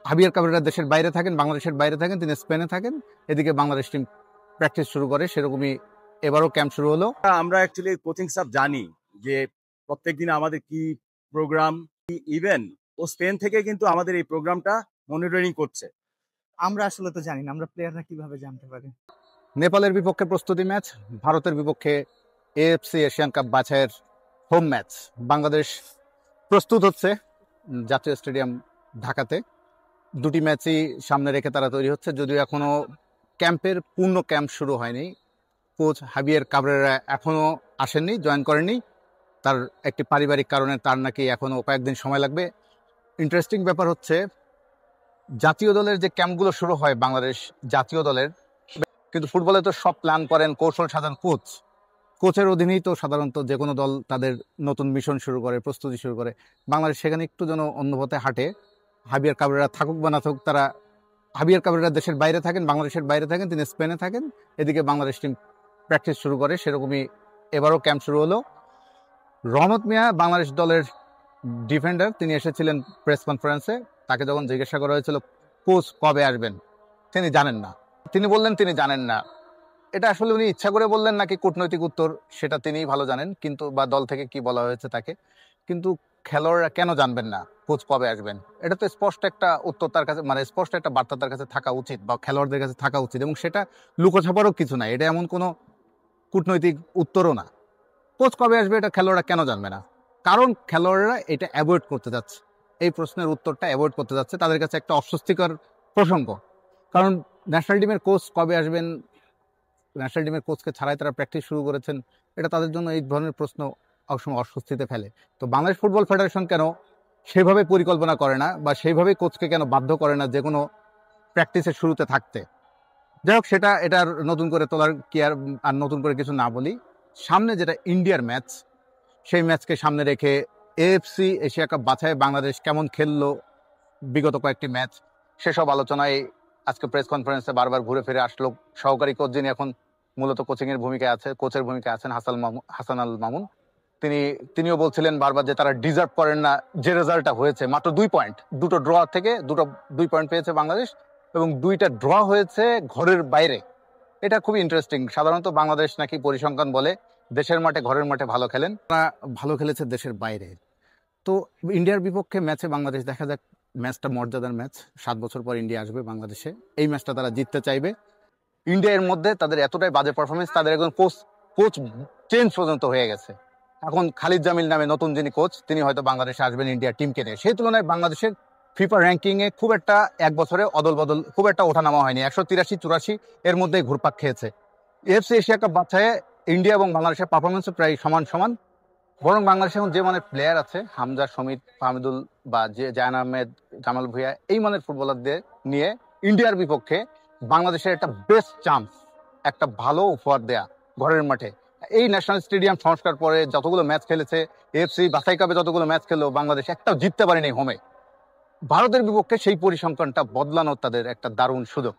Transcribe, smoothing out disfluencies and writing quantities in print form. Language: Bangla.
হাবিয়ার কাবরেরা দেশের বাইরে থাকেন, বাংলাদেশের বাইরে থাকেন, তিনি স্পেনে থাকেন। এদিকে বাংলাদেশ টিম প্র্যাকটিস শুরু করে, সেরকমই এবারও ক্যাম্প শুরু হলো। আমরা অ্যাকচুয়ালি কোচিং স্টাফ জানি যে প্রত্যেকদিন আমাদের কি প্রোগ্রাম, ইভেন ও স্পেন থেকে কিন্তু আমাদের এই প্রোগ্রামটা মনিটরিং করছে। আমরা আসলে তো জানি না, আমরা প্লেয়াররা কিভাবে জানতে পারি। নেপালের বিপক্ষে প্রস্তুতি ম্যাচ, ভারতের বিপক্ষে এএফসি এশিয়ান কাপ বাছাইয়ের হোম ম্যাচ। বাংলাদেশ প্রস্তুত হচ্ছে জাতীয় স্টেডিয়াম ঢাকাতে। দুটি ম্যাচই সামনে রেখে তারা তৈরি হচ্ছে, যদিও এখনো ক্যাম্পের পূর্ণ ক্যাম্প শুরু হয়নি। কোচ হাবিয়ার কাবরেরা এখনো আসেননি, জয়েন করেননি। তার একটি পারিবারিক কারণে তার নাকি এখনো কয়েকদিন সময় লাগবে। ইন্টারেস্টিং ব্যাপার হচ্ছে, জাতীয় দলের যে ক্যাম্পগুলো শুরু হয় বাংলাদেশ জাতীয় দলের, কিন্তু ফুটবলে তো সব প্ল্যান করেন, কৌশল সাজান কোচ। কোচের অধীনেই তো সাধারণত যে কোনো দল তাদের নতুন মিশন শুরু করে, প্রস্তুতি শুরু করে। বাংলাদেশ সেখানে একটু যেন অন্য পথে হাঁটে। হাবিয়ার কাবরেরা থাকুক বা না থাকুক, তারা হাবিয়ার কাবরেরা দেশের বাইরে থাকেন, বাংলাদেশের বাইরে থাকেন, তিনি স্পেনে থাকেন। এদিকে বাংলাদেশ টিম প্র্যাকটিস শুরু করে, সেরকমই এবারও ক্যাম্প শুরু হলো। রহমত মিয়া বাংলাদেশ দলের ডিফেন্ডার, তিনি এসেছিলেন প্রেস কনফারেন্সে। তাকে যখন জিজ্ঞাসা করা হয়েছিল কোচ কবে আসবেন, তিনি জানেন না। তিনি বললেন তিনি জানেন না। এটা আসলে উনি ইচ্ছা করে বললেন নাকি কূটনৈতিক উত্তর, সেটা তিনিই ভালো জানেন, কিন্তু বা দল থেকে কি বলা হয়েছে তাকে। কিন্তু খেলোয়াড়রা কেন জানবেন না কোচ কবে আসবেন? এটা তো স্পষ্ট একটা উত্তর তার কাছে, মানে স্পষ্ট একটা বার্তা তার কাছে থাকা উচিত, বা খেলোয়াড়দের কাছে থাকা উচিত। এবং সেটা লুকোছাপারও কিছু নাই, এটা এমন কোনো কূটনৈতিক উত্তরও না। কোচ কবে আসবে এটা খেলোয়াড়রা কেন জানবে না? কারণ খেলোয়াড়রা এটা অ্যাভয়েড করতে যাচ্ছে, এই প্রশ্নের উত্তরটা অ্যাভয়েড করতে যাচ্ছে। তাদের কাছে একটা অস্বস্তিকর প্রসঙ্গ। কারণ ন্যাশনাল টিমের কোচ কবে আসবেন, ন্যাশনাল টিমের কোচকে ছাড়াই তারা প্র্যাকটিস শুরু করেছেন, এটা তাদের জন্য এই ধরনের প্রশ্ন অসময় অস্বস্তিতে ফেলে। তো বাংলাদেশ ফুটবল ফেডারেশন কেন সেভাবে পরিকল্পনা করে না, বা সেইভাবে কোচকে কেন বাধ্য করে না যে কোনো প্র্যাকটিসের শুরুতে থাকতে? যাই হোক, সেটা এটার নতুন করে তোলার কি আর নতুন করে কিছু না বলি। সামনে যেটা ইন্ডিয়ার ম্যাচ, সেই ম্যাচকে সামনে রেখে এএফসি এশিয়া কাপ বাছাই বাংলাদেশ কেমন খেললো বিগত কয়েকটি ম্যাচ, সেসব আলোচনায় আজকে প্রেস কনফারেন্সে বারবার ঘুরে ফিরে আসলো সহকারী কোচ, যিনি এখন মূলত কোচিংয়ের ভূমিকায় আছে, কোচের ভূমিকায় আছেন হাসান আল মামুন। তিনিও বলছিলেন বারবার যে তারা ডিজার্ভ করেন না যে রেজাল্টটা হয়েছে। মাত্র 2 পয়েন্ট, দুটো ড্র থেকে 2 পয়েন্ট পেয়েছে বাংলাদেশ, এবং 2টা ড্র হয়েছে ঘরের বাইরে। এটা খুবই ইন্টারেস্টিং। সাধারণত বাংলাদেশ নাকি পরিসংখ্যান বলে দেশের মাঠে, ঘরের মাঠে ভালো খেলেন, তারা ভালো খেলেছে দেশের বাইরে। তো ইন্ডিয়ার বিপক্ষে ম্যাচে বাংলাদেশ, দেখা যাক, ম্যাচটা মর্যাদার ম্যাচ। 7 বছর পর ইন্ডিয়া আসবে বাংলাদেশে, এই ম্যাচটা তারা জিততে চাইবে। ইন্ডিয়া এর মধ্যে তাদের এতটাই বাজে পারফরমেন্স, তাদের একজন কোচ চেঞ্জ পর্যন্ত হয়ে গেছে। এখন খালিদ জামিল নামে নতুন যিনি কোচ, তিনি হয়তো বাংলাদেশে আসবেন ইন্ডিয়া টিমকে নিয়ে। সেই তুলনায় বাংলাদেশের ফিফা র্যাঙ্কিংয়ে খুব একটা এক বছরে অদল বদল, খুব একটা ওঠানামা হয়নি। 183-84 এর মধ্যেই ঘুরপাক খেয়েছে। এফসি এশিয়া কাপ বাছাইয়ে ইন্ডিয়া এবং বাংলাদেশের পারফরমেন্সও প্রায় সমান সমান। বরং বাংলাদেশে এখন যে মানের প্লেয়ার আছে, হামজা, সমিত, ফাহমিদুল বা জায়ান আহমেদ, জামাল ভুঁইয়া, এই মানের ফুটবলারদের নিয়ে ইন্ডিয়ার বিপক্ষে বাংলাদেশের একটা বেস্ট চান্স, একটা ভালো উপহার দেয়া ঘরের মাঠে। এই ন্যাশনাল স্টেডিয়াম সংস্কার পরে যতগুলো ম্যাচ খেলেছে, এফসি বাছাই কাপে যতগুলো ম্যাচ খেলো, বাংলাদেশ একটাও জিততে পারেনি হোমে। ভারতের বিপক্ষে সেই পরিসংখ্যানটা বদলানোর তাদের একটা দারুণ সুযোগ।